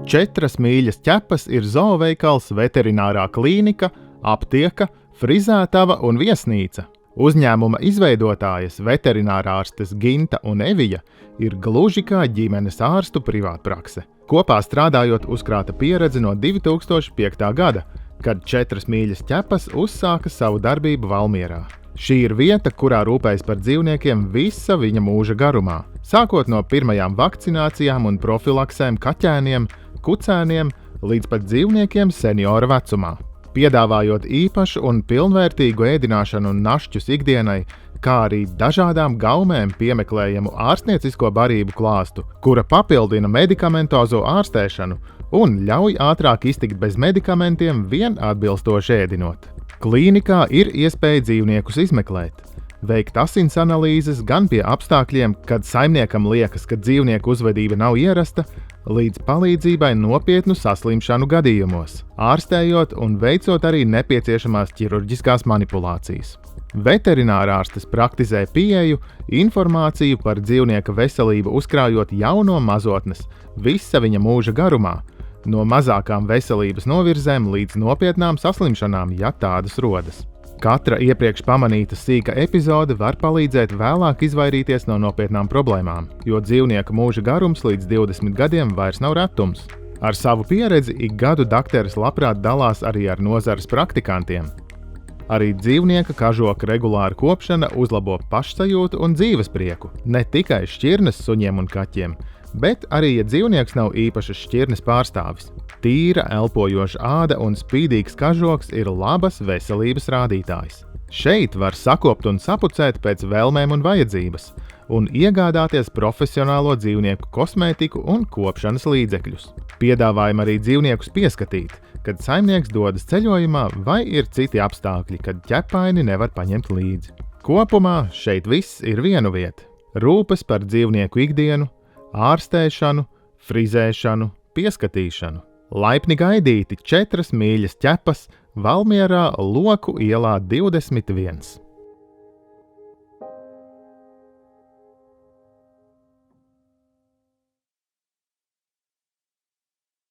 4 mīļas ķepas ir zooveikals, veterinārā klīnika, aptieka, frizētava un viesnīca. Uzņēmuma izveidotājas veterinārārstes Ginta un Evija ir gluži kā ģimenes ārstu privātprakse. Kopā strādājot uzkrāta pieredze no 2005. gada, kad 4 mīļas ķepas uzsāka savu darbību Valmierā. Šī ir vieta, kurā rūpējas par dzīvniekiem visa viņa mūža garumā, sākot no pirmajām vakcinācijām un profilaksēm kaķēniem, kucēniem līdz pat dzīvniekiem seniora vecumā. Piedāvājot īpašu un pilnvērtīgu ēdināšanu un našķus ikdienai, kā arī dažādām gaumēm piemeklējamu ārstniecisko barību klāstu, kura papildina medikamentozo ārstēšanu un ļauj ātrāk iztikt bez medikamentiem vien atbilstoši ēdinot. Klīnikā ir iespēja dzīvniekus izmeklēt, veikt asins analīzes gan pie apstākļiem, kad saimniekam liekas, ka dzīvnieku uzvedība nav ierasta, līdz palīdzībai nopietnu saslimšanu gadījumos, ārstējot un veicot arī nepieciešamās ķirurģiskās manipulācijas. Veterinārārstes praktizē pieeju, informāciju par dzīvnieka veselību uzkrājot jau no mazotnes, visa viņa mūža garumā, no mazākām veselības novirzēm līdz nopietnām saslimšanām, ja tādas rodas. Katra iepriekš pamanīta sīka epizode var palīdzēt vēlāk izvairīties no nopietnām problēmām, jo dzīvnieka mūža garums līdz 20 gadiem vairs nav retums. Ar savu pieredzi ik gadu dakteris labprāt dalās arī ar nozares praktikantiem. Arī dzīvnieka kažoka regulāra kopšana uzlabo pašsajūtu un dzīvesprieku, ne tikai šķirnes suņiem un kaķiem, bet arī, ja dzīvnieks nav īpašas šķirnes pārstāvis. Tīra, elpojoša āda un spīdīgs kažoks ir labas veselības rādītājs. Šeit var sakopt un sapucēt pēc vēlmēm un vajadzības, un iegādāties profesionālo dzīvnieku kosmētiku un kopšanas līdzekļus. Piedāvājam arī dzīvniekus pieskatīt, kad saimnieks dodas ceļojumā vai ir citi apstākļi, kad ķepaini nevar paņemt līdzi. Kopumā šeit viss ir vienu vietu. Rūpes par dzīvnieku ikdienu, ārstēšanu, frizēšanu, pieskatīšanu. Laipni gaidīti 4 mīļas ķepas Valmierā Loku ielā 21.